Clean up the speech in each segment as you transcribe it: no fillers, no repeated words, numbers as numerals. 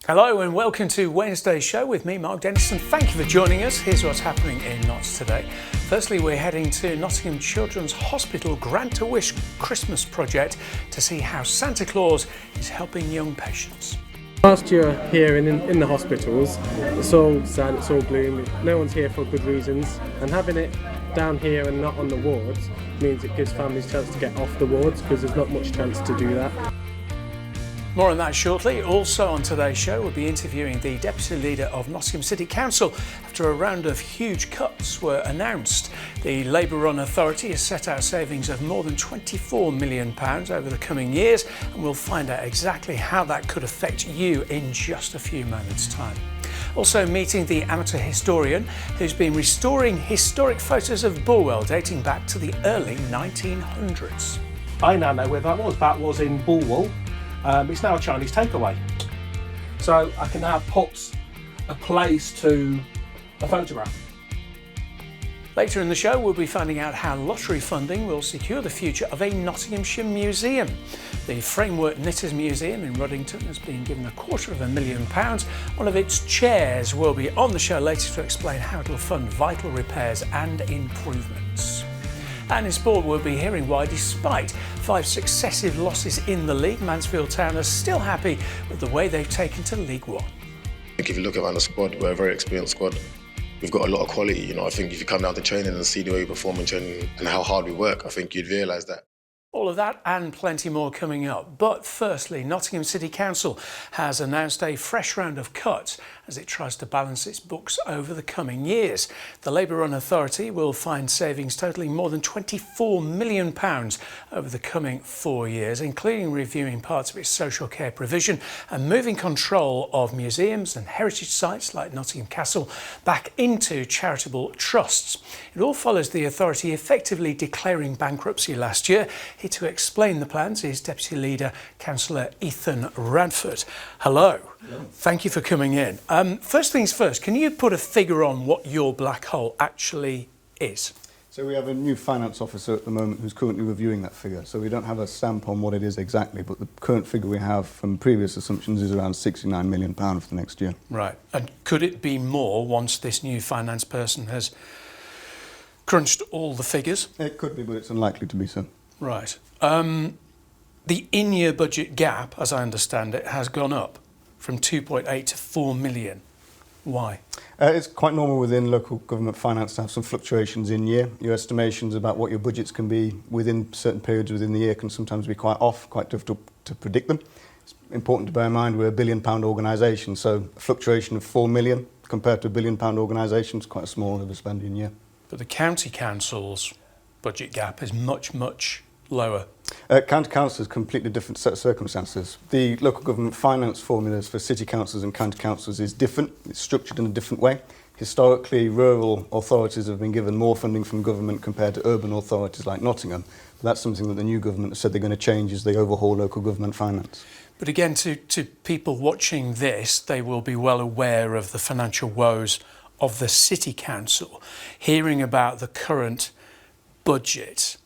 Hello and welcome to Wednesday's show with me, Mark Dennison. Thank you for joining us. Here's what's happening in Notts today. Firstly, we're heading to Nottingham Children's Hospital Grant a Wish Christmas project to see how Santa Claus is helping young patients. Last year here in the hospitals, it's all sad, it's all gloomy, no one's here for good reasons, and having it down here and not on the wards means it gives families a chance to get off the wards because there's not much chance to do that. More on that shortly. Also on today's show, we'll be interviewing the Deputy Leader of Nottingham City Council after a round of huge cuts were announced. The Labour-run authority has set out savings of more than £24 million over the coming years, and we'll find out exactly how that could affect you in just a few moments' time. Also meeting the amateur historian who's been restoring historic photos of Bulwell dating back to the early 1900s. I now know where that was. That was in Bulwell. It's now a Chinese takeaway. So I can now put a place to a photograph. Later in the show, we'll be finding out how lottery funding will secure the future of a Nottinghamshire museum. The Framework Knitters Museum in Ruddington has been given £250,000. One of its chairs will be on the show later to explain how it will fund vital repairs and improvements. And in sport, we'll be hearing why, despite 5 successive losses in the league, Mansfield Town are still happy with the way they've taken to League One. I think if you look around the squad, we're a very experienced squad. We've got a lot of quality. I think if you come down to training and see the way we perform in training and how hard we work, I think you'd realise that. All of that and plenty more coming up. But firstly, Nottingham City Council has announced a fresh round of cuts as it tries to balance its books over the coming years. The Labour-run authority will find savings totalling more than £24 million over the coming 4 years, including reviewing parts of its social care provision and moving control of museums and heritage sites like Nottingham Castle back into charitable trusts. It all follows the authority effectively declaring bankruptcy last year. Here to explain the plans is Deputy Leader Councillor Ethan Radford. Hello. Thank you for coming in. First things first, can you put a figure on what your black hole actually is? So we have a new finance officer at the moment who's currently reviewing that figure. So we don't have a stamp on what it is exactly, but the current figure we have from previous assumptions is around £69 million for the next year. Right. And could it be more once this new finance person has crunched all the figures? It could be, but it's unlikely to be so. Right. The in-year budget gap, as I understand it, has gone up from 2.8 to 4 million. Why? It's quite normal within local government finance to have some fluctuations in year. Your estimations about what your budgets can be within certain periods within the year can sometimes be quite off, quite difficult to predict them. It's important to bear in mind we're a £1 billion organisation, so a fluctuation of 4 million compared to a £1 billion organisation is quite a small overspending year. But the county council's budget gap is much, much lower. County councils, completely different set of circumstances. The local government finance formulas for city councils and county councils is different. It's structured in a different way. Historically, rural authorities have been given more funding from government compared to urban authorities like Nottingham. But that's something that the new government has said they're going to change as they overhaul local government finance. But again, to people watching this, they will be well aware of the financial woes of the city council. Hearing about the current budget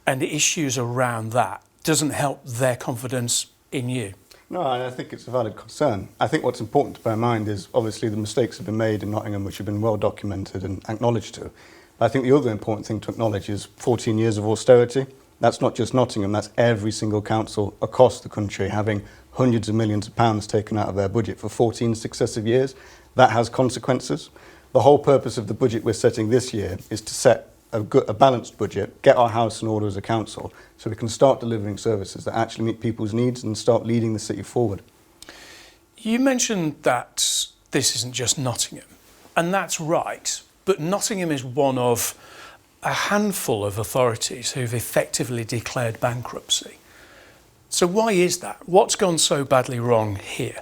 and the issues around that doesn't help their confidence in you. No, I think it's a valid concern. I think what's important to bear in mind is obviously the mistakes have been made in Nottingham which have been well documented and acknowledged to. But I think the other important thing to acknowledge is 14 years of austerity. That's not just Nottingham, that's every single council across the country having hundreds of millions of pounds taken out of their budget for 14 successive years. That has consequences. The whole purpose of the budget we're setting this year is to set a balanced budget, get our house in order as a council, so we can start delivering services that actually meet people's needs and start leading the city forward. You mentioned that this isn't just Nottingham, and that's right, but Nottingham is one of a handful of authorities who've effectively declared bankruptcy. So why is that? What's gone so badly wrong here?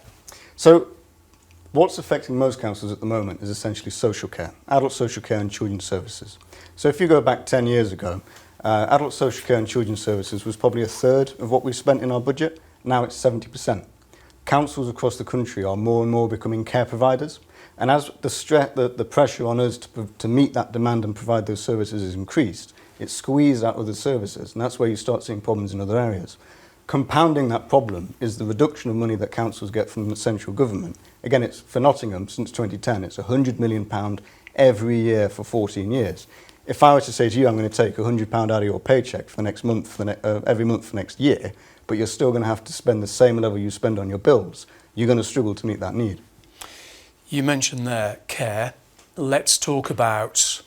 So what's affecting most councils at the moment is essentially social care, adult social care and children's services. So if you go back 10 years ago, adult social care and children's services was probably a third of what we spent in our budget. Now it's 70%. Councils across the country are more and more becoming care providers. And as the pressure on us to meet that demand and provide those services is increased, it's squeezed out other services. And that's where you start seeing problems in other areas. Compounding that problem is the reduction of money that councils get from the central government. Again, it's for Nottingham since 2010, it's £100 million every year for 14 years. If I were to say to you, I'm going to take £100 out of your paycheck for the next month, every month for next year, but you're still going to have to spend the same level you spend on your bills, you're going to struggle to meet that need. You mentioned there care. Let's talk about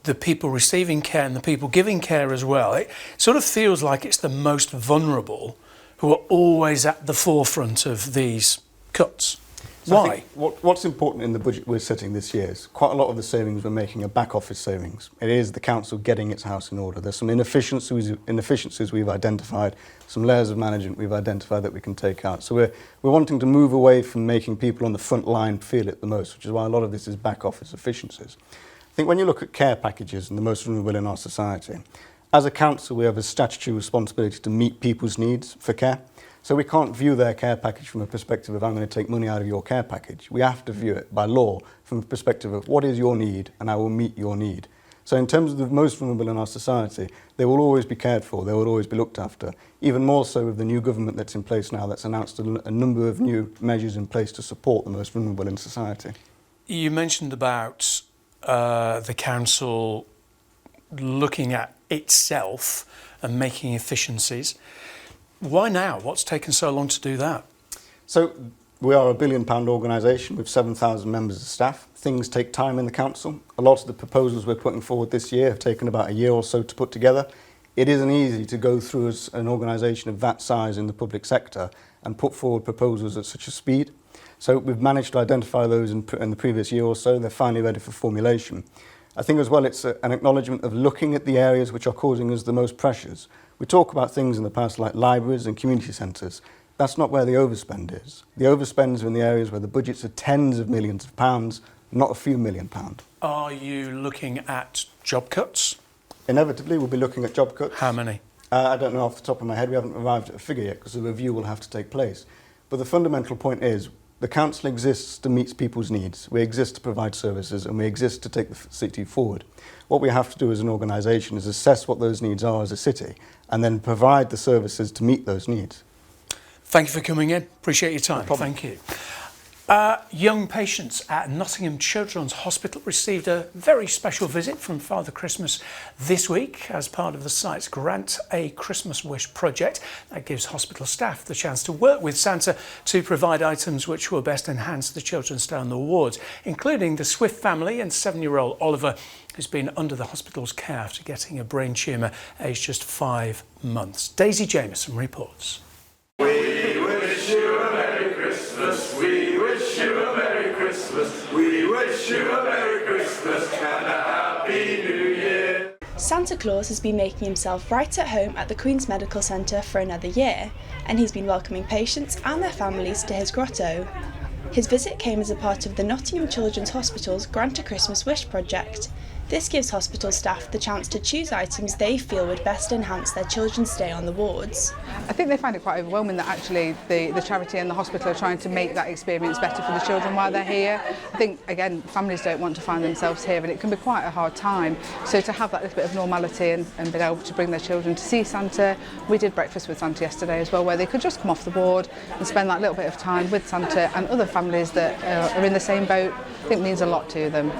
the people receiving care and the people giving care as well. It sort of feels like it's the most vulnerable who are always at the forefront of these cuts. So Why? I think what's important in the budget we're setting this year is quite a lot of the savings we're making are back office savings. It is the council getting its house in order. There's some inefficiencies we've identified, some layers of management we've identified that we can take out. So we're wanting to move away from making people on the front line feel it the most, which is why a lot of this is back office efficiencies. I think when you look at care packages and the most vulnerable in our society, as a council we have a statutory responsibility to meet people's needs for care. So we can't view their care package from a perspective of I'm going to take money out of your care package. We have to view it by law from a perspective of what is your need and I will meet your need. So in terms of the most vulnerable in our society, they will always be cared for, they will always be looked after. Even more so with the new government that's in place now that's announced a number of new measures in place to support the most vulnerable in society. You mentioned about the council looking at itself and making efficiencies. Why now? What's taken so long to do that? So we are a £1 billion organisation with 7,000 members of staff. Things take time in the council. A lot of the proposals we're putting forward this year have taken about a year or so to put together. It isn't easy to go through as an organisation of that size in the public sector and put forward proposals at such a speed. So we've managed to identify those in the previous year or so. They're finally ready for formulation. I think as well it's an acknowledgement of looking at the areas which are causing us the most pressures. We talk about things in the past like libraries and community centres. That's not where the overspend is. The overspends are in the areas where the budgets are tens of millions of pounds, not a few £1 million. Are you looking at job cuts? Inevitably, we'll be looking at job cuts. How many? I don't know off the top of my head. We haven't arrived at a figure yet because the review will have to take place. But the fundamental point is the council exists to meet people's needs. We exist to provide services and we exist to take the city forward. What we have to do as an organisation is assess what those needs are as a city and then provide the services to meet those needs. Thank you for coming in. Appreciate your time. Thank you. Young patients at Nottingham Children's Hospital received a very special visit from Father Christmas this week as part of the site's Grant a Christmas Wish project that gives hospital staff the chance to work with Santa to provide items which will best enhance the children's stay on the wards, including the Swift family and 7-year-old Oliver, who's been under the hospital's care after getting a brain tumour aged just 5 months. Daisy Jameson reports. We wish you a Merry Christmas. We wish you a Merry Christmas. We wish you a Merry Christmas and a Happy New Year. Santa Claus has been making himself right at home at the Queen's Medical Centre for another year, and he's been welcoming patients and their families to his grotto. His visit came as a part of the Nottingham Children's Hospital's Grant a Christmas Wish project. This gives hospital staff the chance to choose items they feel would best enhance their children's stay on the wards. I think they find it quite overwhelming that actually the charity and the hospital are trying to make that experience better for the children while they're here. I think, again, families don't want to find themselves here and it can be quite a hard time. So to have that little bit of normality and being able to bring their children to see Santa. We did breakfast with Santa yesterday as well, where they could just come off the ward and spend that little bit of time with Santa and other families that are in the same boat. I think means a lot to them.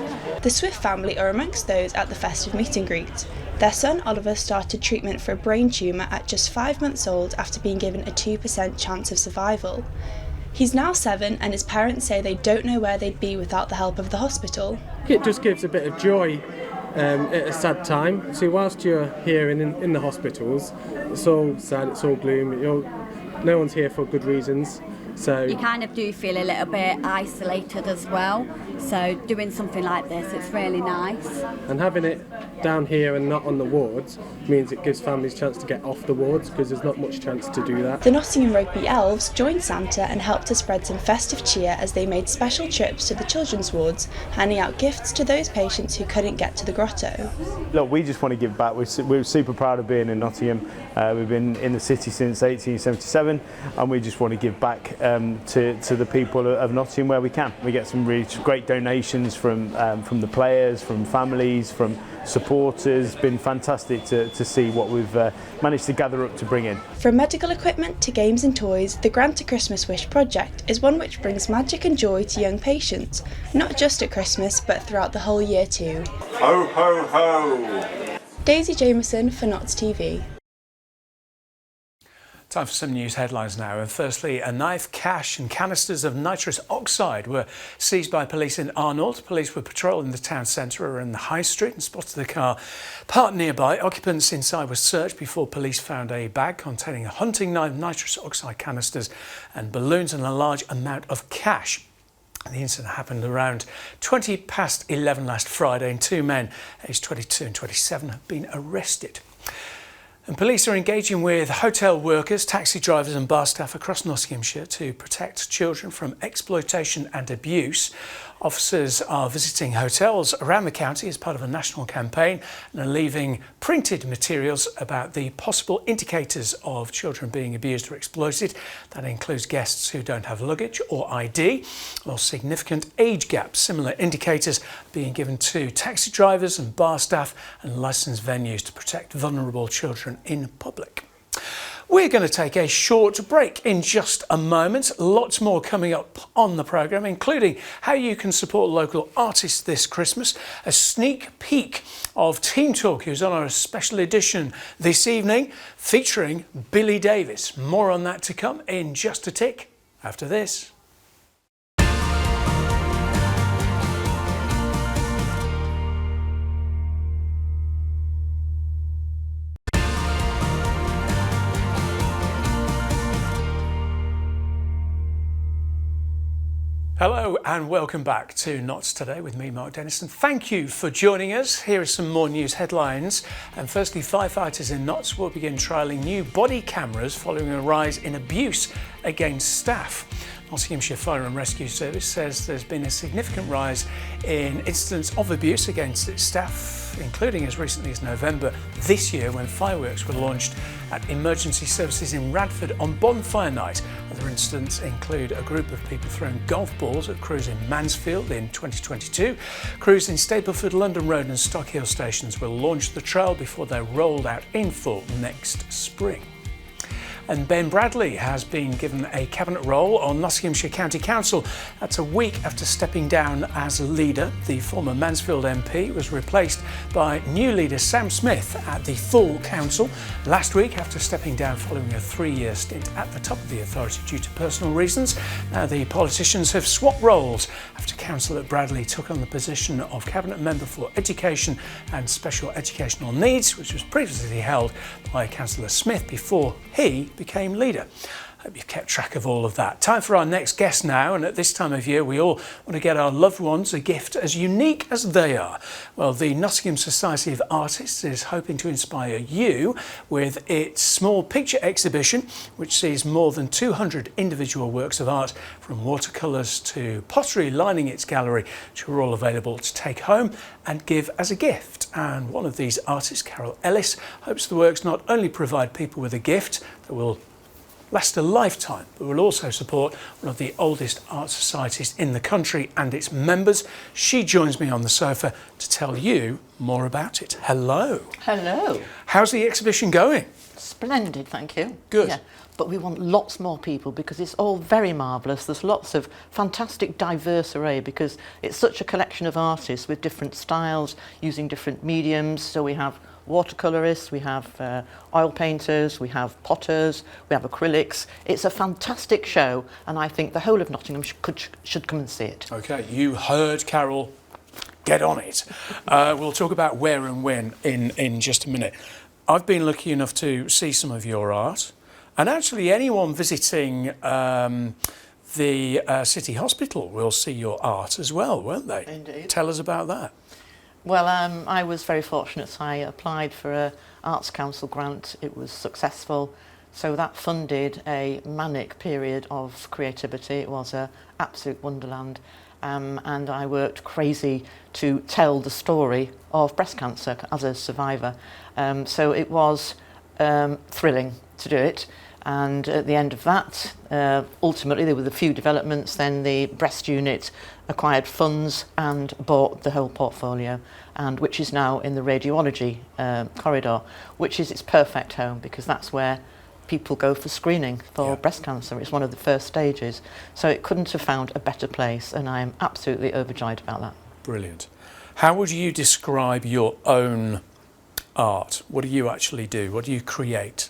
The Swift family are amongst those at the festive meet and greet. Their son Oliver started treatment for a brain tumour at just 5 months old after being given a 2% chance of survival. He's now 7 and his parents say they don't know where they'd be without the help of the hospital. It just gives a bit of joy at a sad time. See, whilst you're here in the hospitals, it's all sad, it's all gloom, no one's here for good reasons. So you kind of do feel a little bit isolated as well, so doing something like this, it's really nice. And having it down here and not on the wards means it gives families a chance to get off the wards because there's not much chance to do that. The Nottingham Rugby Elves joined Santa and helped to spread some festive cheer as they made special trips to the children's wards, handing out gifts to those patients who couldn't get to the grotto. Look, we just want to give back. We're super proud of being in Nottingham. We've been in the city since 1877 and we just want to give back to the people of Nottingham where we can. We get some really great donations from the players, from families, from supporters. It's been fantastic to see what we've managed to gather up to bring in. From medical equipment to games and toys, the Grant a Christmas Wish project is one which brings magic and joy to young patients, not just at Christmas but throughout the whole year too. Ho, ho, ho! Daisy Jameson for Notts TV. Time for some news headlines now. And firstly, a knife, cash and canisters of nitrous oxide were seized by police in Arnold. Police were patrolling the town centre around the High Street and spotted the car parked nearby. Occupants inside were searched before police found a bag containing a hunting knife, nitrous oxide canisters and balloons and a large amount of cash. The incident happened around 20 past 11 last Friday and 2 men aged 22 and 27 have been arrested. And police are engaging with hotel workers, taxi drivers and bar staff across Nottinghamshire to protect children from exploitation and abuse. Officers are visiting hotels around the county as part of a national campaign and are leaving printed materials about the possible indicators of children being abused or exploited. That includes guests who don't have luggage or ID or significant age gaps. Similar indicators being given to taxi drivers and bar staff and licensed venues to protect vulnerable children in public. We're going to take a short break in just a moment. Lots more coming up on the programme, including how you can support local artists this Christmas, a sneak peek of Team Talk, who's on our special edition this evening, featuring Billy Davis. More on that to come in just a tick after this. Hello and welcome back to Notts Today with me, Mark Dennison. Thank you for joining us. Here are some more news headlines. And firstly, firefighters in Notts will begin trialling new body cameras following a rise in abuse against staff. Nottinghamshire Fire and Rescue Service says there's been a significant rise in incidents of abuse against its staff, including as recently as November this year when fireworks were launched at emergency services in Radford on Bonfire Night. Other incidents include a group of people throwing golf balls at crews in Mansfield in 2022. Crews in Stapleford, London Road and Stockhill stations will launch the trial before they're rolled out in full next spring. And Ben Bradley has been given a cabinet role on Nottinghamshire County Council. That's a week after stepping down as leader. The former Mansfield MP was replaced by new leader Sam Smith at the full council last week after stepping down following a 3-year stint at the top of the authority due to personal reasons. Now the politicians have swapped roles after Councillor Bradley took on the position of Cabinet Member for Education and Special Educational Needs, which was previously held by Councillor Smith before he became leader. Hope you've kept track of all of that. Time for our next guest now, and at this time of year we all want to get our loved ones a gift as unique as they are. Well, the Nottingham Society of Artists is hoping to inspire you with its small picture exhibition, which sees more than 200 individual works of art from watercolours to pottery lining its gallery, which are all available to take home and give as a gift. And one of these artists, Carol Ellis, hopes the works not only provide people with a gift that will last a lifetime, but will also support one of the oldest art societies in the country and its members. She joins me on the sofa to tell you more about it. Hello. Hello. How's the exhibition going? Splendid, thank you. Good. Yeah, but we want lots more people because it's all very marvellous. There's lots of fantastic diverse array because it's such a collection of artists with different styles using different mediums. So we have watercolourists, we have oil painters, we have potters, we have acrylics. It's a fantastic show and I think the whole of Nottingham should come and see it. Okay, you heard Carol. Get on it. We'll talk about where and when in just a minute. I've been lucky enough to see some of your art, and actually anyone visiting the City Hospital will see your art as well, won't they? Indeed. Tell us about that. Well, I was very fortunate. I applied for a Arts Council grant. It was successful. So that funded a manic period of creativity. It was an absolute wonderland. And I worked crazy to tell the story of breast cancer as a survivor. So it was thrilling to do it. And at the end of that, ultimately there were a few developments. Then the breast unit acquired funds and bought the whole portfolio, and which is now in the radiology corridor, which is its perfect home, because that's where people go for screening for breast cancer. It's one of the first stages. So it couldn't have found a better place, and I am absolutely overjoyed about that. Brilliant. How would you describe your own art? What do you actually do? What do you create?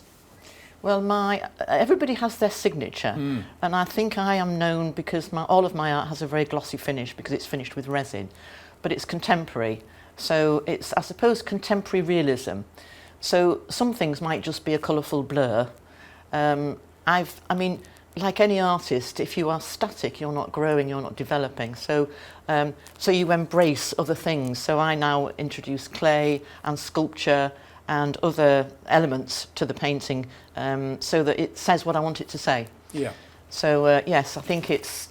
Well, everybody has their signature, and I think I am known because all of my art has a very glossy finish, because it's finished with resin, but it's contemporary. So it's, I suppose, contemporary realism. So some things might just be a colourful blur. I mean, like any artist, if you are static, you're not growing, you're not developing. So you embrace other things. So I now introduce clay and sculpture and other elements to the painting, so that it says what I want it to say. Yeah. So yes, I think it's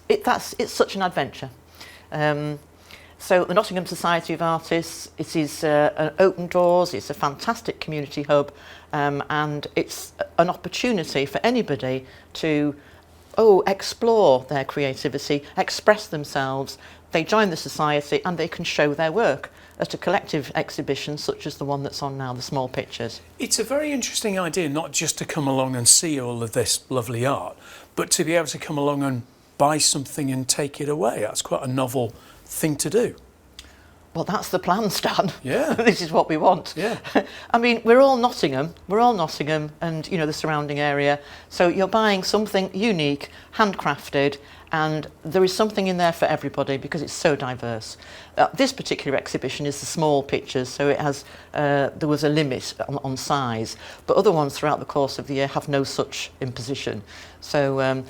such an adventure. So the Nottingham Society of Artists, it is an open doors, it's a fantastic community hub, and it's an opportunity for anybody to explore their creativity, express themselves. They join the society and they can show their work at a collective exhibition such as the one that's on now, the Small Pictures. It's a very interesting idea, not just to come along and see all of this lovely art, but to be able to come along and buy something and take it away. That's quite a novel thing to do. Well, that's the plan, Stan. Yeah. This is what we want. Yeah. I mean, we're all Nottingham and, you know, the surrounding area. So you're buying something unique, handcrafted, and there is something in there for everybody because it's so diverse. This particular exhibition is the Small Pictures, so it has, there was a limit on size, but other ones throughout the course of the year have no such imposition. So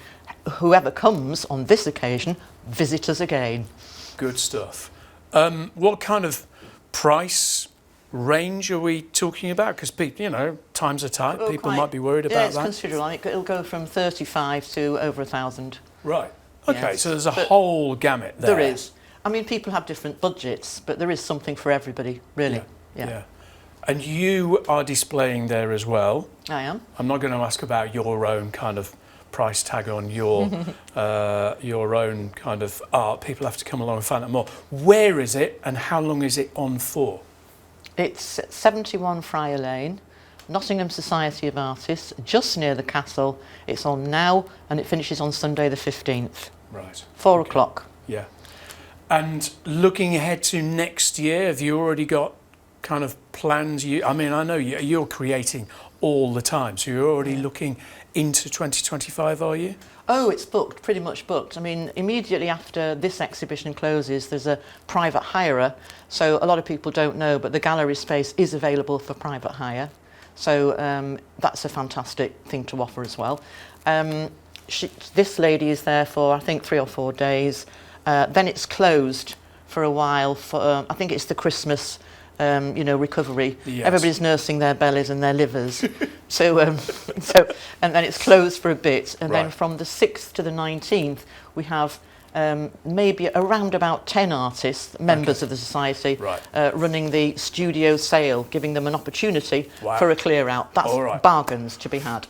whoever comes on this occasion, visit us again. Good stuff. What kind of price range are we talking about? Because people, you know, times are tight. People might be worried about that. Yeah, it's considerable. It'll go from 35 to over 1,000. Right. Okay, Yes. so there's a whole gamut there. There is. I mean, people have different budgets, but there is something for everybody, really. Yeah. And you are displaying there as well. I am. I'm not going to ask about your own kind of price tag on your own kind of art. People have to come along and find out more. Where is it and how long is it on for? It's 71 Friar Lane, Nottingham Society of Artists, just near the castle. It's on now and it finishes on Sunday the 15th. Right. 4 o'clock. Yeah. And looking ahead to next year, have you already got kind of plans? I mean, I know you're creating all the time, so you're already looking into 2025, are you? Oh, it's booked, pretty much booked. I mean, immediately after this exhibition closes, there's a private hirer. So a lot of people don't know, but the gallery space is available for private hire. So that's a fantastic thing to offer as well. This lady is there for, I think, 3 or 4 days. Then it's closed for a while for, I think it's the Christmas recovery. Yes. Everybody's nursing their bellies and their livers. so and then it's closed for a bit. And then from the 6th to the 19th, we have maybe around about 10 artists, members of the society, running the studio sale, giving them an opportunity for a clear out. That's bargains to be had.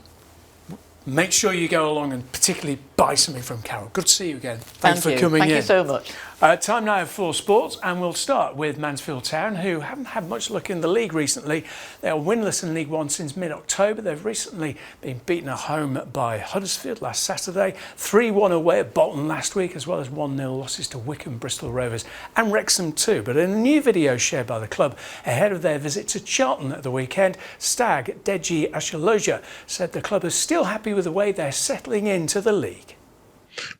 Make sure you go along and particularly buy something from Carol. Good to see you again. Thanks for coming in. Thank you so much. Time now for sports, and we'll start with Mansfield Town, who haven't had much luck in the league recently. They are winless in League One since mid-October. They've recently been beaten at home by Huddersfield last Saturday, 3-1 away at Bolton last week, as well as 1-0 losses to Wycombe, Bristol Rovers and Wrexham too. But in a new video shared by the club ahead of their visit to Charlton at the weekend, Stag Deji Ashaloja said the club is still happy with the way they're settling into the league.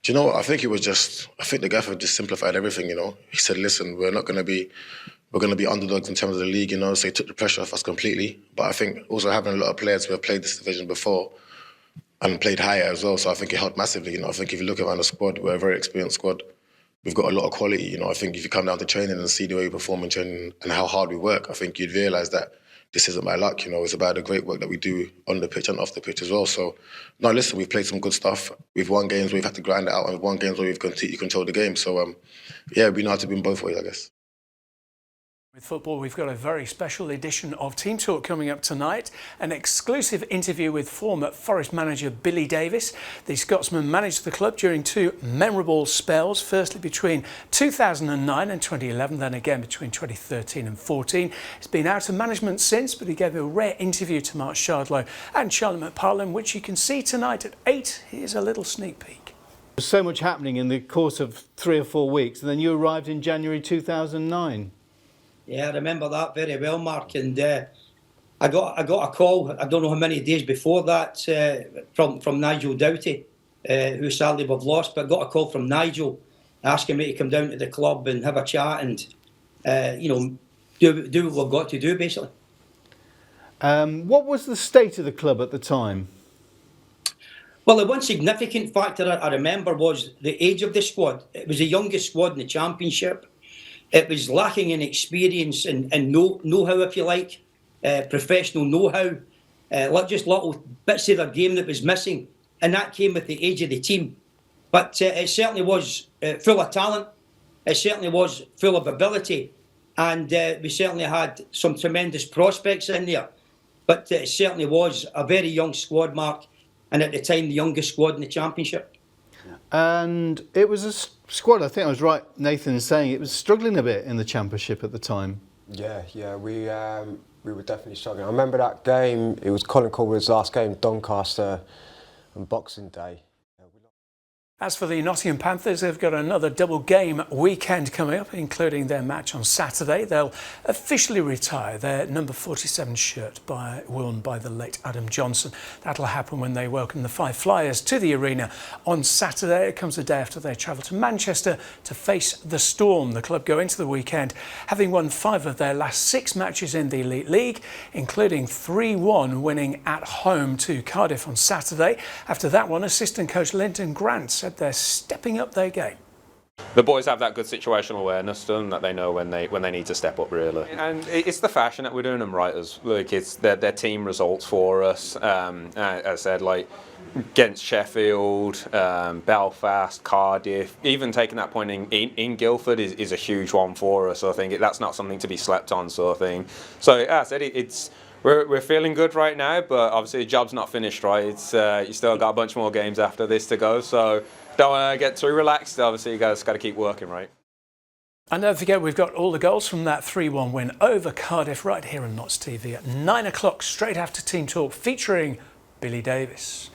Do you know what? I think the gaffer just simplified everything, you know. He said, listen, we're going to be underdogs in terms of the league, you know, so he took the pressure off us completely. But I think also having a lot of players who have played this division before and played higher as well, so I think it helped massively, you know. I think if you look around the squad, we're a very experienced squad. We've got a lot of quality, you know. I think if you come down to training and see the way we perform in training and how hard we work, I think you'd realise that this isn't by luck, you know. It's about the great work that we do on the pitch and off the pitch as well. So, no, listen, we've played some good stuff. We've won games where we've had to grind it out, and we've won games where we've completely controlled the game. So, we know how to win both ways, I guess. With football, we've got a very special edition of Team Talk coming up tonight. An exclusive interview with former Forest manager Billy Davies. The Scotsman managed the club during two memorable spells, firstly between 2009 and 2011, then again between 2013 and 14. He's been out of management since, but he gave a rare interview to Mark Shardlow and Charlotte McPartlin, which you can see tonight at 8. Here's a little sneak peek. There's so much happening in the course of 3 or 4 weeks, and then you arrived in January 2009. Yeah, I remember that very well, Mark. And I got a call. I don't know how many days before that from Nigel Doughty, who sadly we've lost. But I got a call from Nigel asking me to come down to the club and have a chat and do what we've got to do, basically. What was the state of the club at the time? Well, the one significant factor I remember was the age of the squad. It was the youngest squad in the Championship. It was lacking in experience and know-how, if you like, professional know-how, just little bits of their game that was missing, and that came with the age of the team. But it certainly was full of talent, it certainly was full of ability, and we certainly had some tremendous prospects in there. But it certainly was a very young squad, Mark, and at the time the youngest squad in the Championship. And it was a squad, I think I was right, Nathan, in saying it was struggling a bit in the Championship at the time. Yeah, we were definitely struggling. I remember that game, it was Colin Colwood's last game, Doncaster, on Boxing Day. As for the Nottingham Panthers, they've got another double game weekend coming up, including their match on Saturday. They'll officially retire their number 47 shirt worn by the late Adam Johnson. That'll happen when they welcome the Five Flyers to the arena on Saturday. It comes the day after they travel to Manchester to face the Storm. The club go into the weekend having won 5 of their last 6 matches in the Elite League, including 3-1 winning at home to Cardiff on Saturday. After that one, assistant coach Lyndon Grant said they're stepping up their game. The boys have that good situational awareness, and that they know when they need to step up, really. And it's the fashion that we're doing them right. As like it's their team results for us. As I said, like against Sheffield, Belfast, Cardiff, even taking that point in Guildford is a huge one for us. So I think that's not something to be slept on, sort of thing. So as I said, it's. We're feeling good right now, but obviously the job's not finished, right? It's you still got a bunch more games after this to go, so don't want to get too relaxed. Obviously, you guys got to keep working, right? And don't forget, we've got all the goals from that 3-1 win over Cardiff right here on Notts TV at 9 o'clock, straight after Team Talk, featuring Billy Davies.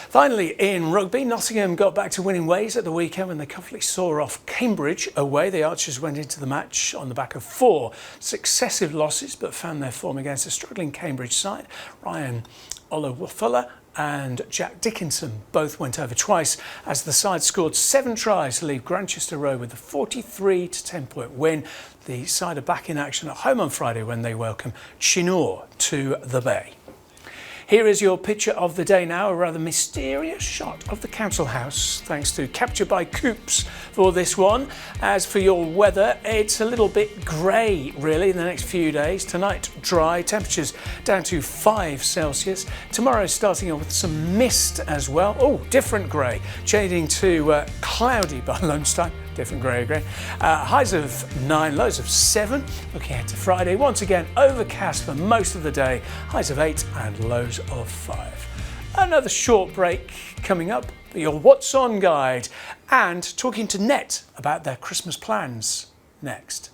Finally, in rugby, Nottingham got back to winning ways at the weekend when they comfortably saw off Cambridge away. The Archers went into the match on the back of 4 successive losses, but found their form against a struggling Cambridge side. Ryan Olawufula and Jack Dickinson both went over twice as the side scored 7 tries to leave Grantchester Road with a 43-10 point win. The side are back in action at home on Friday when they welcome Chinor to the Bay. Here is your picture of the day now, a rather mysterious shot of the council house, thanks to Capture by Coops for this one. As for your weather, it's a little bit grey really in the next few days. Tonight, dry, temperatures down to 5 Celsius. Tomorrow starting off with some mist as well. Oh, different grey, changing to cloudy by lunchtime. Different grey again. Highs of 9, lows of 7. Looking ahead to Friday, once again overcast for most of the day. Highs of 8 and lows of 5. Another short break coming up. Your What's On guide and talking to Net about their Christmas plans next.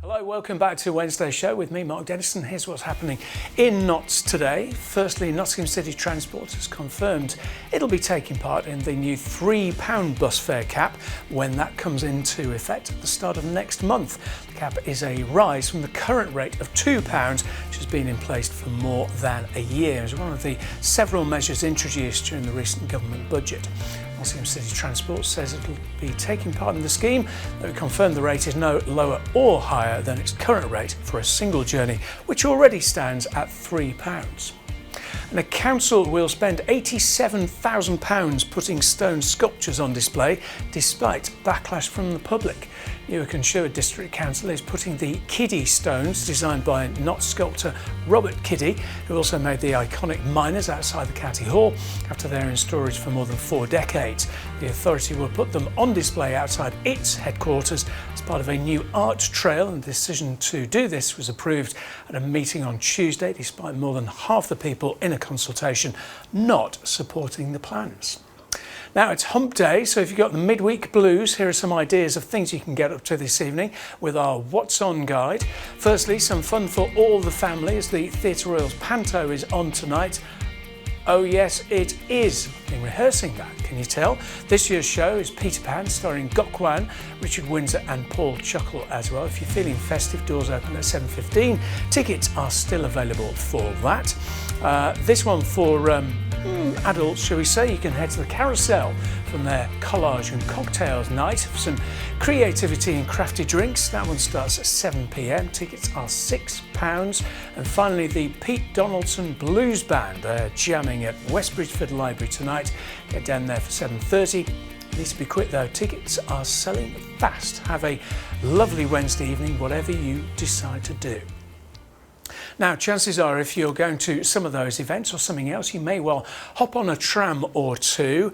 Hello, welcome back to Wednesday's show with me, Mark Dennison. Here's what's happening in Notts today. Firstly, Nottingham City Transport has confirmed it'll be taking part in the new £3 bus fare cap when that comes into effect at the start of next month. The cap is a rise from the current rate of £2, which has been in place for more than a year. It's one of the several measures introduced during the recent government budget. Nottingham City Transport says it'll be taking part in the scheme, though it confirmed the rate is no lower or higher than its current rate for a single journey, which already stands at £3. And a council will spend £87,000 putting stone sculptures on display, despite backlash from the public. Newark and Sherwood District Council is putting the Kiddie stones, designed by Knot sculptor Robert Kiddie, who also made the iconic miners outside the County Hall, after they're in storage for more than 4 decades. The authority will put them on display outside its headquarters as part of a new art trail, and the decision to do this was approved at a meeting on Tuesday, despite more than half the people in a consultation not supporting the plans. Now it's hump day, so if you've got the midweek blues, here are some ideas of things you can get up to this evening with our What's On guide. Firstly, some fun for all the family as the Theatre Royal's Panto is on tonight. Oh yes, it is. I've been rehearsing that, can you tell? This year's show is Peter Pan, starring Gok Wan, Richard Windsor and Paul Chuckle as well. If you're feeling festive, doors open at 7:15. Tickets are still available for that. This one for adults, shall we say, you can head to the Carousel from their collage and cocktails night for some creativity and crafty drinks. That one starts at 7 p.m. Tickets are £6. And finally, the Pete Donaldson Blues Band. They're jamming at West Bridgeford Library tonight. Get down there for 7:30. Needs to be quick though, tickets are selling fast. Have a lovely Wednesday evening, whatever you decide to do. Now, chances are if you're going to some of those events or something else, you may well hop on a tram or two.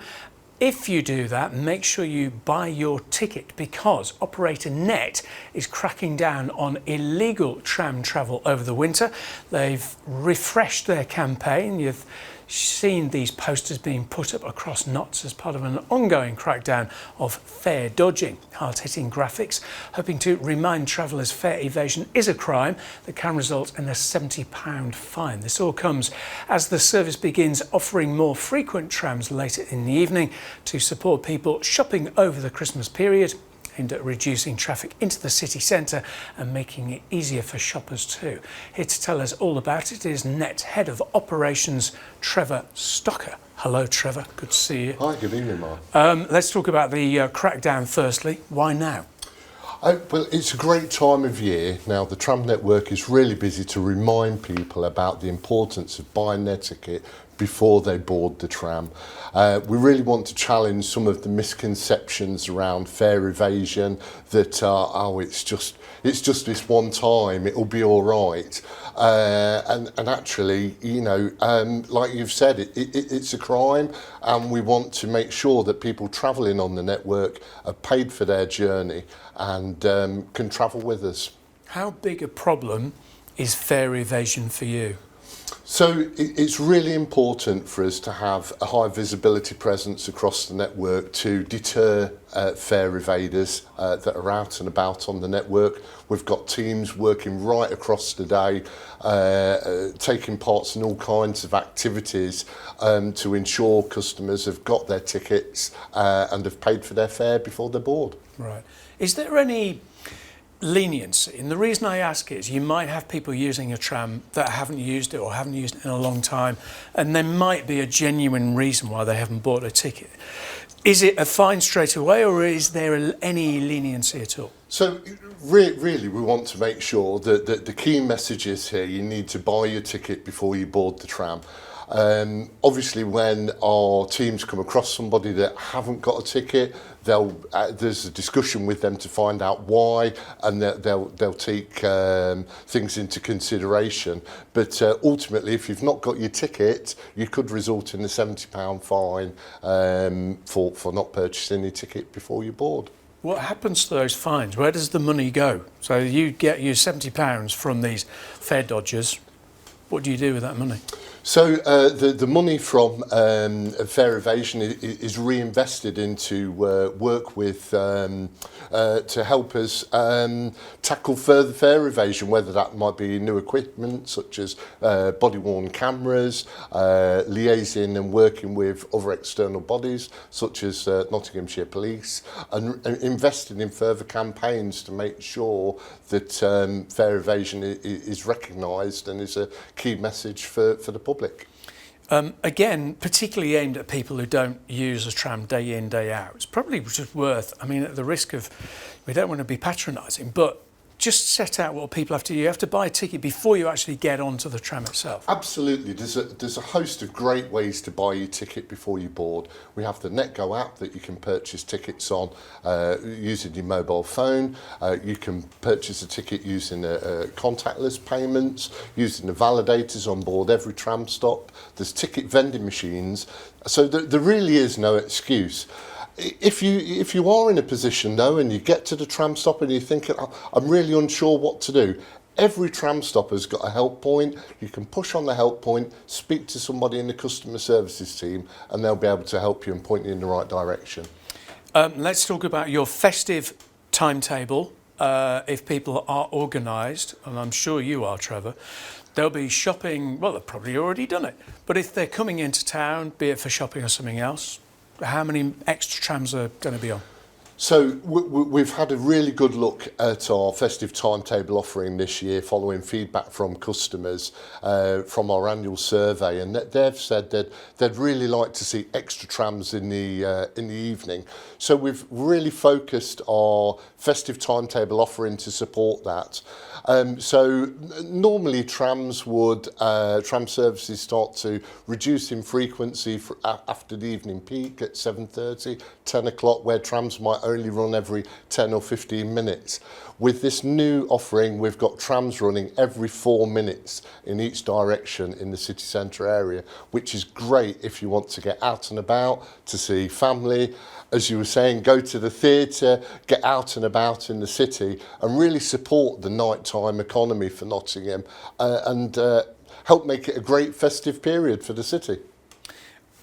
If you do that, make sure you buy your ticket, because Operator Net is cracking down on illegal tram travel over the winter. They've refreshed their campaign. You've seen these posters being put up across Notts as part of an ongoing crackdown of fare dodging. Hard-hitting graphics hoping to remind travellers fare evasion is a crime that can result in a £70 fine. This all comes as the service begins offering more frequent trams later in the evening to support people shopping over the Christmas period, aimed at reducing traffic into the city centre and making it easier for shoppers too. Here to tell us all about it is Net Head of Operations, Trevor Stocker. Hello, Trevor. Good to see you. Hi, good evening, Mark. Let's talk about the crackdown firstly. Why now? Well, it's a great time of year. Now, the tram network is really busy to remind people about the importance of buying their ticket before they board the tram. We really want to challenge some of the misconceptions around fare evasion, that it's just this one time, it'll be all right. And actually, you know, like you've said, it's a crime, and we want to make sure that people travelling on the network are paid for their journey and can travel with us. How big a problem is fare evasion for you? So it's really important for us to have a high visibility presence across the network to deter fare evaders that are out and about on the network. We've got teams working right across the day, taking parts in all kinds of activities to ensure customers have got their tickets and have paid for their fare before they're board. Right. Is there any leniency? And the reason I ask is you might have people using a tram that haven't used it or haven't used it in a long time, and there might be a genuine reason why they haven't bought a ticket. Is it a fine straight away, or is there any leniency at all? So really we want to make sure that the key message is here: you need to buy your ticket before you board the tram. Obviously, when our teams come across somebody that haven't got a ticket, there's a discussion with them to find out why, and they'll take things into consideration. But ultimately, if you've not got your ticket, you could result in a £70 fine for not purchasing your ticket before you board. What happens to those fines? Where does the money go? So you get your £70 from these fare dodgers. What do you do with that money? So the money from fare evasion is reinvested into work with to help us tackle further fare evasion, whether that might be new equipment such as body-worn cameras, liaising and working with other external bodies such as Nottinghamshire Police, and investing in further campaigns to make sure that fare evasion is recognised and is a key message for the public. Again, particularly aimed at people who don't use a tram day in, day out. It's probably just worth, I mean, at the risk of, we don't want to be patronising, but just set out what people have to do. You have to buy a ticket before you actually get onto the tram itself. Absolutely. There's a host of great ways to buy your ticket before you board. We have the NetGo app that you can purchase tickets on using your mobile phone. You can purchase a ticket using contactless payments, using the validators on board every tram stop. There's ticket vending machines. So there really is no excuse. If you are in a position though and you get to the tram stop and you're thinking, I'm really unsure what to do, every tram stop has got a help point. You can push on the help point, speak to somebody in the customer services team, and they'll be able to help you and point you in the right direction. Let's talk about your festive timetable. If people are organised, and I'm sure you are, Trevor, they'll be shopping. Well, they've probably already done it. But if they're coming into town, be it for shopping or something else, how many extra trams are going to be on? So we've had a really good look at our festive timetable offering this year following feedback from customers from our annual survey, and they've said that they'd really like to see extra trams in the evening. So we've really focused our festive timetable offering to support that. So normally tram services start to reduce in frequency after the evening peak at 7:30, 10 o'clock, where trams might only run every 10 or 15 minutes. With this new offering, we've got trams running every 4 minutes in each direction in the city centre area, which is great if you want to get out and about, to see family, as you were saying, go to the theatre, get out and about in the city, and really support the nighttime economy for Nottingham and help make it a great festive period for the city.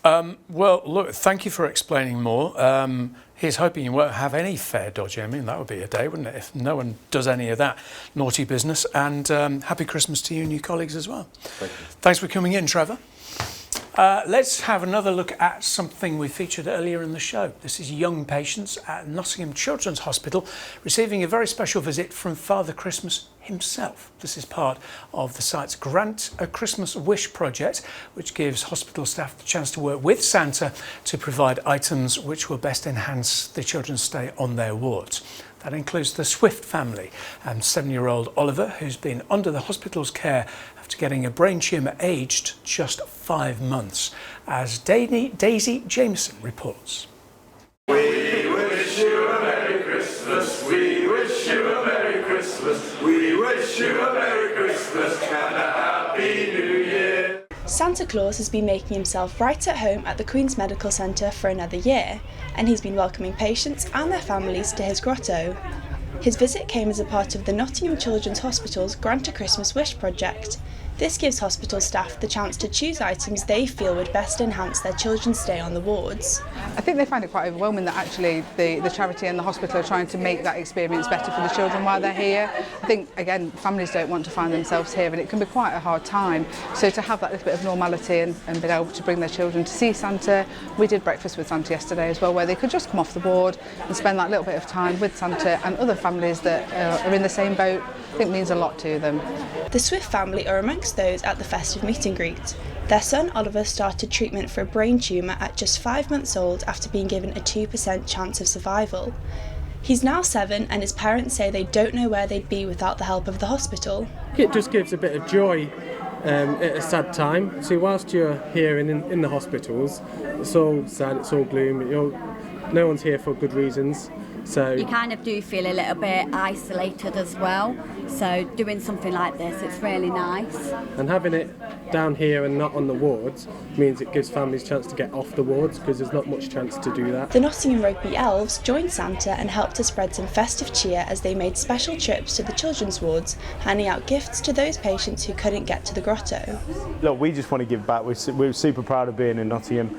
Well, look, thank you for explaining more. Here's hoping you won't have any fare dodgy. I mean, that would be a day, wouldn't it, if no one does any of that naughty business. And happy Christmas to you and your colleagues as well. Thank you. Thanks for coming in, Trevor. Let's have another look at something we featured earlier in the show. This is young patients at Nottingham Children's Hospital receiving a very special visit from Father Christmas himself. This is part of the site's Grant a Christmas Wish project, which gives hospital staff the chance to work with Santa to provide items which will best enhance the children's stay on their wards. That includes the Swift family and 7-year-old Oliver, who's been under the hospital's care after getting a brain tumour aged just 5 months, as Daisy Jameson reports. We wish you a Merry Christmas, we wish you a Merry Christmas, we wish you a Merry Christmas and a Happy New Year. Santa Claus has been making himself right at home at the Queen's Medical Centre for another year, and he's been welcoming patients and their families to his grotto. His visit came as a part of the Nottingham Children's Hospital's Grant a Christmas Wish project. This gives hospital staff the chance to choose items they feel would best enhance their children's stay on the wards. I think they find it quite overwhelming that actually the charity and the hospital are trying to make that experience better for the children while they're here. I think, again, families don't want to find themselves here, and it can be quite a hard time. So to have that little bit of normality and be able to bring their children to see Santa. We did breakfast with Santa yesterday as well, where they could just come off the ward and spend that little bit of time with Santa and other families that are in the same boat. I think means a lot to them. The Swift family are amongst those at the festive meet and greet. Their son Oliver started treatment for a brain tumour at just 5 months old after being given a 2% chance of survival. He's now 7 and his parents say they don't know where they'd be without the help of the hospital. It just gives a bit of joy at a sad time. See, whilst you're here in the hospitals, it's all sad, it's all gloom, no one's here for good reasons. So you kind of do feel a little bit isolated as well, so doing something like this, it's really nice. And having it down here and not on the wards means it gives families a chance to get off the wards, because there's not much chance to do that. The Nottingham Rugby Elves joined Santa and helped to spread some festive cheer as they made special trips to the children's wards, handing out gifts to those patients who couldn't get to the grotto. Look, we just want to give back. We're super proud of being in Nottingham.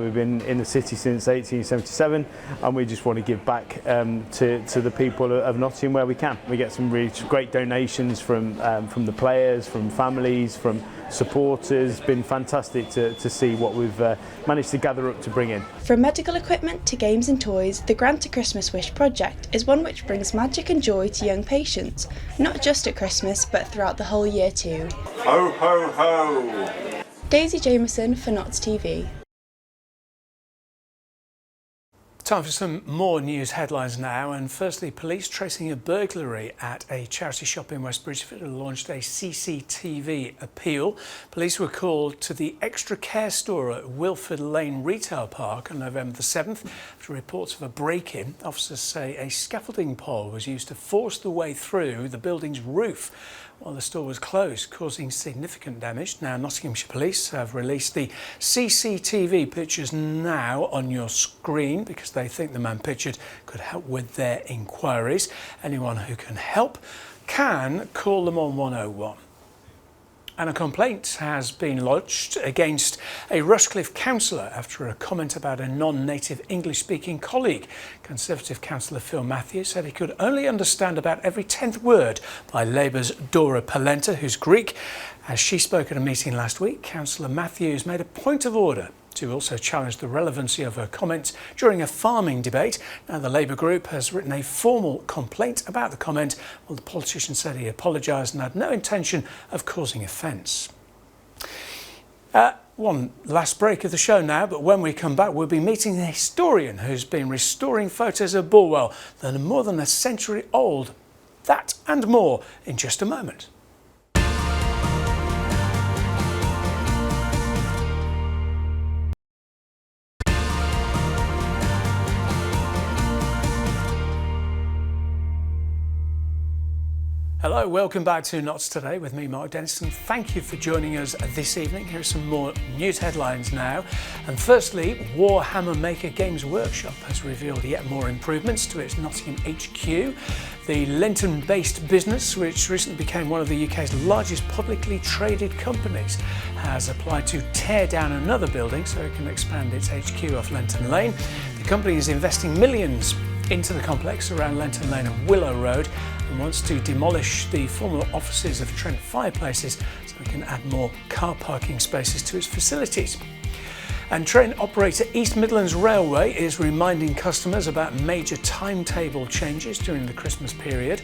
We've been in the city since 1877, and we just want to give back to the people of Nottingham where we can. We get some really great donations from the players, from families, from supporters. It's been fantastic to see what we've managed to gather up to bring in. From medical equipment to games and toys, the Grant a Christmas Wish project is one which brings magic and joy to young patients, not just at Christmas but throughout the whole year too. Ho, ho, ho! Daisy Jameson for Notts TV. Time for some more news headlines now. And firstly, police tracing a burglary at a charity shop in West Bridgford launched a CCTV appeal. Police were called to the Extra Care store at Wilford Lane Retail Park on November the 7th after reports of a break-in. Officers say a scaffolding pole was used to force the way through the building's roof while the store was closed, causing significant damage. Now, Nottinghamshire Police have released the CCTV pictures now on your screen because they think the man pictured could help with their inquiries. Anyone who can help can call them on 101. And a complaint has been lodged against a Rushcliffe councillor after a comment about a non-native English-speaking colleague. Conservative councillor Phil Matthews said he could only understand about every 10th word by Labour's Dora Polenta, who's Greek. As she spoke at a meeting last week, Councillor Matthews made a point of order to also challenge the relevancy of her comments during a farming debate. Now, the Labour group has written a formal complaint about the comment, while the politician said he apologised and had no intention of causing offence. One last break of the show now, but when we come back, we'll be meeting a historian who's been restoring photos of Bulwell that are more than a century old. That and more in just a moment. Hello, welcome back to Notts Today with me, Mark Dennison. Thank you for joining us this evening. Here are some more news headlines now. And firstly, Warhammer Maker Games Workshop has revealed yet more improvements to its Nottingham HQ. The Linton-based business, which recently became one of the UK's largest publicly traded companies, has applied to tear down another building so it can expand its HQ off Lenton Lane. The company is investing millions into the complex around Lenton Lane and Willow Road and wants to demolish the former offices of Trent Fireplaces so it can add more car parking spaces to its facilities. And train operator East Midlands Railway is reminding customers about major timetable changes during the Christmas period.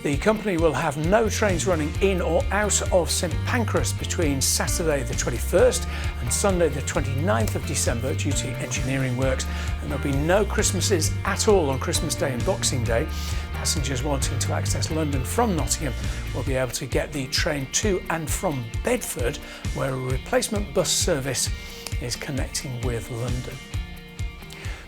The company will have no trains running in or out of St Pancras between Saturday the 21st and Sunday the 29th of December due to engineering works, and there'll be no Christmases at all on Christmas Day and Boxing Day. Passengers wanting to access London from Nottingham will be able to get the train to and from Bedford, where a replacement bus service is connecting with London.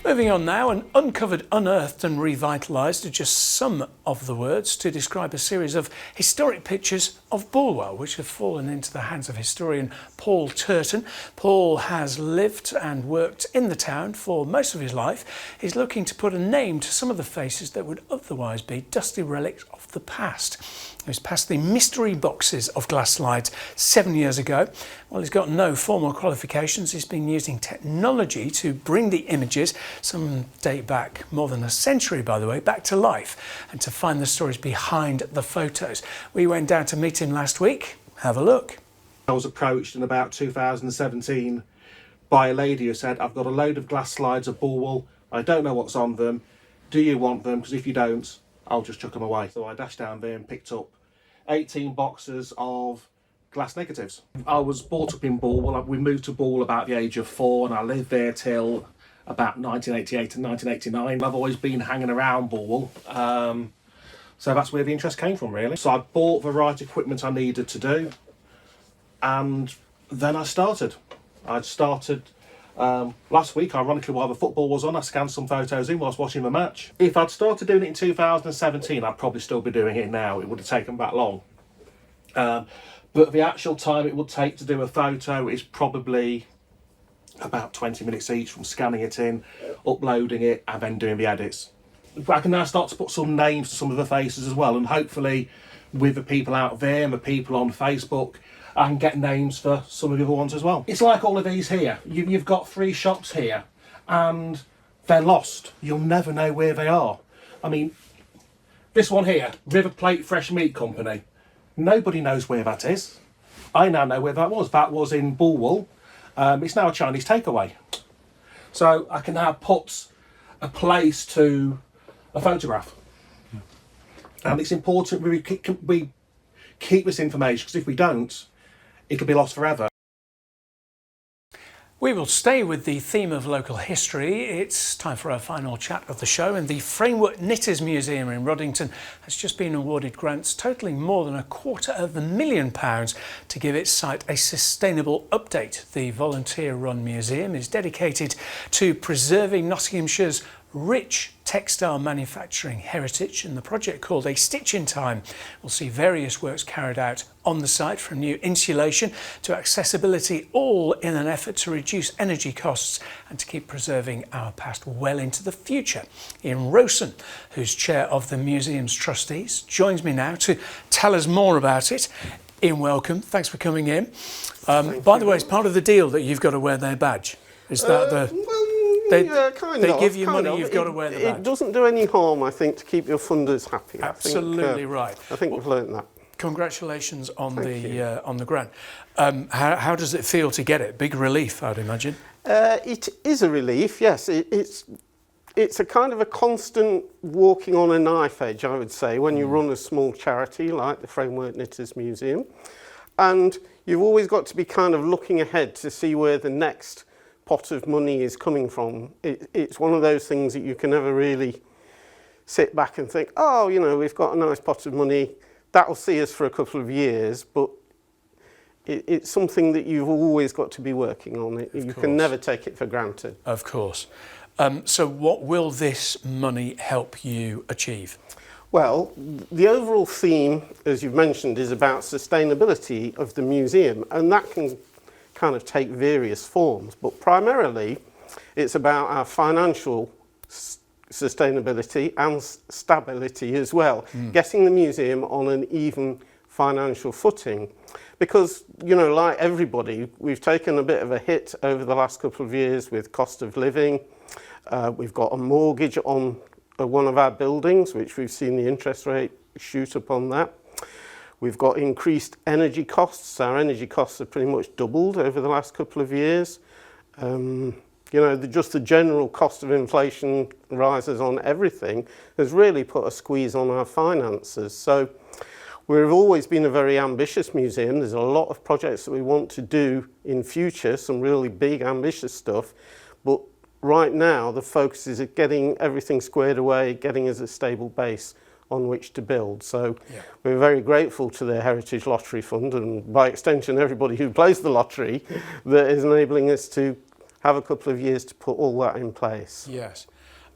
Moving on now, and uncovered, unearthed and revitalised are just some of the words to describe a series of historic pictures of Bulwell, which have fallen into the hands of historian Paul Turton. Paul has lived and worked in the town for most of his life. He's looking to put a name to some of the faces that would otherwise be dusty relics of the past. He was passed the mystery boxes of glass slides 7 years ago. While he's got no formal qualifications, he's been using technology to bring the images, some date back more than a century by the way, back to life and to find the stories behind the photos. We went down to meet him last week. Have a look. I was approached in about 2017 by a lady who said, I've got a load of glass slides of Bulwell. I don't know what's on them. Do you want them? Because if you don't, I'll just chuck them away. So I dashed down there and picked up 18 boxes of glass negatives. I was brought up in Bulwell. We moved to Bulwell about the age of 4 and I lived there till about 1988 and 1989. I've always been hanging around Bulwell. So that's where the interest came from, really. So I bought the right equipment I needed to do, and then I started. Last week, ironically, while the football was on, I scanned some photos in whilst watching the match. If I'd started doing it in 2017, I'd probably still be doing it now. It would have taken that long. But the actual time it would take to do a photo is probably about 20 minutes each, from scanning it in, uploading it, and then doing the edits. I can now start to put some names to some of the faces as well, and hopefully with the people out there and the people on Facebook, I can get names for some of the other ones as well. It's like all of these here. You've got 3 shops here and they're lost. You'll never know where they are. I mean, this one here, River Plate Fresh Meat Company. Nobody knows where that is. I now know where that was. That was in Bulwell. It's now a Chinese takeaway. So I can now put a place to a photograph. And it's important we keep this information, because if we don't, it'll be lost forever. We will stay with the theme of local history. It's time for our final chat of the show, and the Framework Knitters Museum in Ruddington has just been awarded grants totalling more than £250,000 to give its site a sustainable update. The volunteer-run museum is dedicated to preserving Nottinghamshire's rich textile manufacturing heritage, and the project, called A Stitch in Time, will see various works carried out on the site, from new insulation to accessibility, all in an effort to reduce energy costs and to keep preserving our past well into the future. Ian Rosen, who's chair of the museum's trustees, joins me now to tell us more about it. Ian, welcome. Thanks for coming in. By the way, it's part of the deal that you've got to wear their badge. Is that They give you money, you've got to wear the badge. It doesn't do any harm, I think, to keep your funders happy. Absolutely right. I think we've learned that. Congratulations on the grant. How does it feel to get it? Big relief, I'd imagine. It is a relief, yes. It's a kind of a constant walking on a knife edge, I would say, when you run a small charity like the Framework Knitters Museum. And you've always got to be kind of looking ahead to see where the next pot of money is coming from. It's one of those things that you can never really sit back and think, oh, you know, we've got a nice pot of money, that'll see us for a couple of years, but it's something that you've always got to be working on. You can never take it for granted. Of course. So what will this money help you achieve? Well, the overall theme, as you've mentioned, is about sustainability of the museum, and that can kind of take various forms, but primarily it's about our financial sustainability and stability as well, getting the museum on an even financial footing. Because, you know, like everybody, we've taken a bit of a hit over the last couple of years with cost of living. We've got a mortgage on one of our buildings, which we've seen the interest rate shoot up on that. We've got increased energy costs. Our energy costs have pretty much doubled over the last couple of years. You know, just the general cost of inflation rises on everything has really put a squeeze on our finances. So we've always been a very ambitious museum. There's a lot of projects that we want to do in future, some really big ambitious stuff. But right now the focus is at getting everything squared away, getting us a stable base on which to build. So we're very grateful to the Heritage Lottery Fund, and by extension everybody who plays the lottery, that is enabling us to have a couple of years to put all that in place. Yes.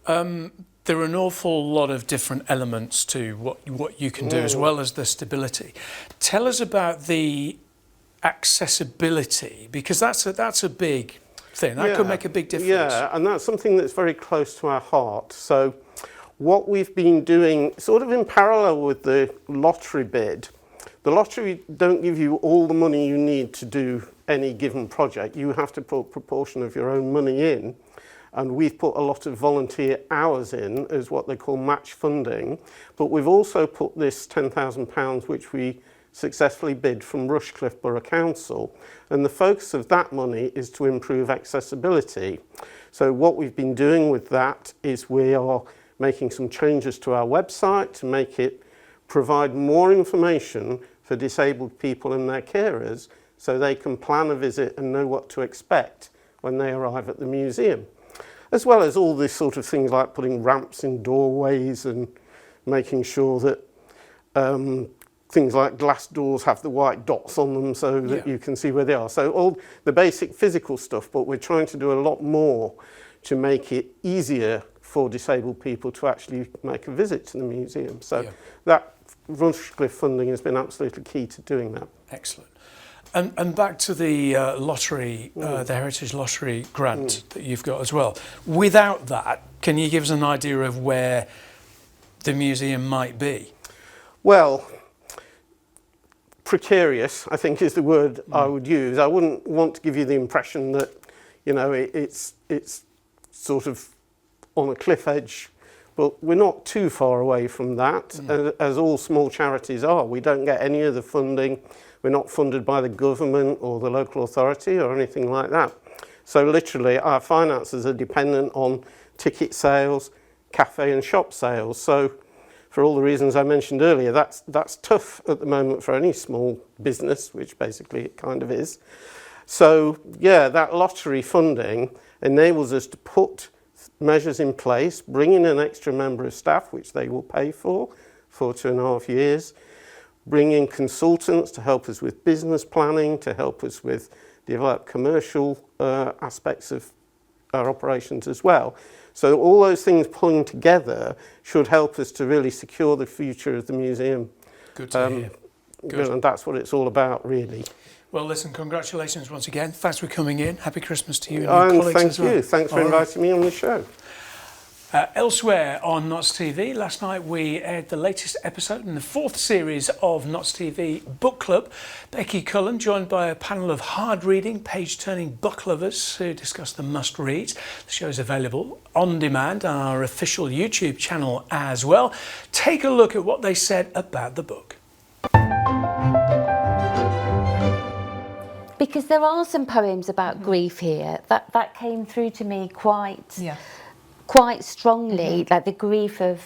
There are an awful lot of different elements to what you can do, as well as the stability. Tell us about the accessibility, because that's a big thing. That could make a big difference. Yeah, and that's something that's very close to our heart. So what we've been doing, sort of in parallel with the lottery bid, the lottery don't give you all the money you need to do any given project. You have to put a proportion of your own money in, and we've put a lot of volunteer hours in as what they call match funding. But we've also put this £10,000, which we successfully bid from Rushcliffe Borough Council, and the focus of that money is to improve accessibility. So what we've been doing with that is we are making some changes to our website to make it provide more information for disabled people and their carers, so they can plan a visit and know what to expect when they arrive at the museum. As well as all these sort of things like putting ramps in doorways and making sure that things like glass doors have the white dots on them so that you can see where they are. So all the basic physical stuff, but we're trying to do a lot more to make it easier for disabled people to actually make a visit to the museum. So that Rushcliffe funding has been absolutely key to doing that. Excellent. And back to the lottery, the Heritage Lottery grant that you've got as well. Without that, can you give us an idea of where the museum might be? Well, precarious, I think, is the word I would use. I wouldn't want to give you the impression that, you know, it's sort of on a cliff edge, but we're not too far away from that, as all small charities are. We don't get any of the funding. We're not funded by the government or the local authority or anything like that. So literally our finances are dependent on ticket sales, cafe and shop sales. So for all the reasons I mentioned earlier, that's tough at the moment for any small business, which basically it kind of is. So, yeah, that lottery funding enables us to put measures in place, bring in an extra member of staff, which they will pay for 2.5 years, bring in consultants to help us with business planning, to help us with develop commercial aspects of our operations as well. So all those things pulling together should help us to really secure the future of the museum. Good to hear. Good. And that's what it's all about, really. Well, listen, congratulations once again. Thanks for coming in. Happy Christmas to you and your colleagues thank as well. you. Thanks for inviting me on the show. Elsewhere on Notts TV, last night we aired the latest episode in the 4th series of Notts TV Book Club. Becky Cullen, joined by a panel of hard-reading, page-turning book lovers who discuss the must-reads. The show is available on demand on our official YouTube channel as well. Take a look at what they said about the book. Because there are some poems about grief here that came through to me quite strongly, like the grief of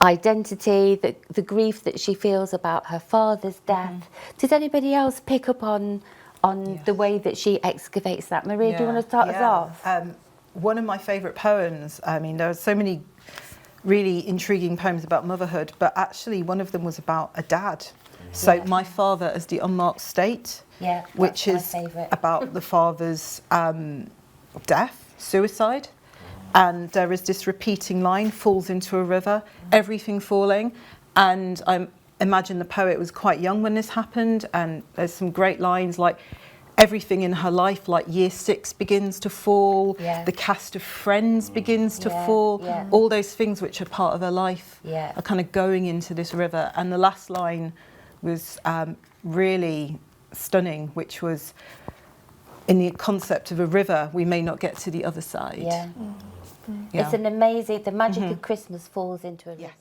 identity, the grief that she feels about her father's death. Did anybody else pick up on the way that she excavates that? Maria, do you want to start us off? One of my favourite poems, I mean, there are so many really intriguing poems about motherhood, but actually one of them was about a dad. So My Father as the Unmarked State, which is about the father's death, suicide. And there is this repeating line, falls into a river, everything falling. And I imagine the poet was quite young when this happened. And there's some great lines like, everything in her life, like year 6 begins to fall, the cast of Friends begins to fall, all those things which are part of her life are kind of going into this river. And the last line was really stunning, which was, in the concept of a river, we may not get to the other side. Yeah. It's an amazing, the magic of Christmas falls into a river.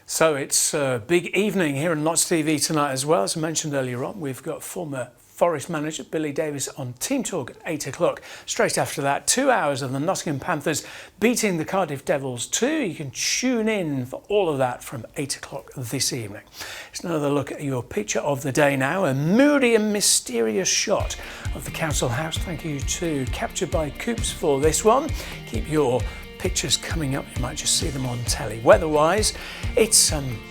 So it's a big evening here on Notts TV tonight as well. As I mentioned earlier on, we've got former Forest manager Billy Davies on Team Talk at 8 o'clock. Straight after that, 2 hours of the Nottingham Panthers beating the Cardiff Devils 2. You can tune in for all of that from 8 o'clock this evening. It's another look at your picture of the day now. A moody and mysterious shot of the council house. Thank you to Captured by Coops for this one. Keep your pictures coming up, you might just see them on telly. Weather-wise, it's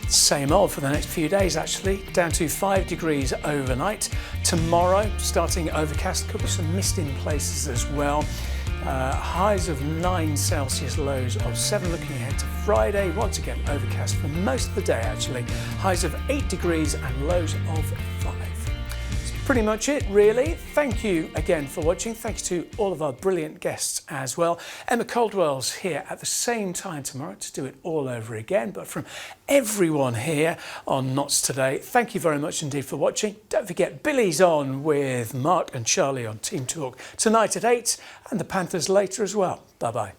same old for the next few days actually, down to 5 degrees overnight. Tomorrow, starting overcast, could be some mist in places as well. Highs of 9 Celsius, lows of 7. Looking ahead to Friday, once again overcast for most of the day actually. Highs of 8 degrees and lows of 5. Pretty much it, really. Thank you again for watching. Thank you to all of our brilliant guests as well. Emma Caldwell's here at the same time tomorrow to do it all over again. But from everyone here on Notts Today, thank you very much indeed for watching. Don't forget, Billy's on with Mark and Charlie on Team Talk tonight at 8, and the Panthers later as well. Bye-bye.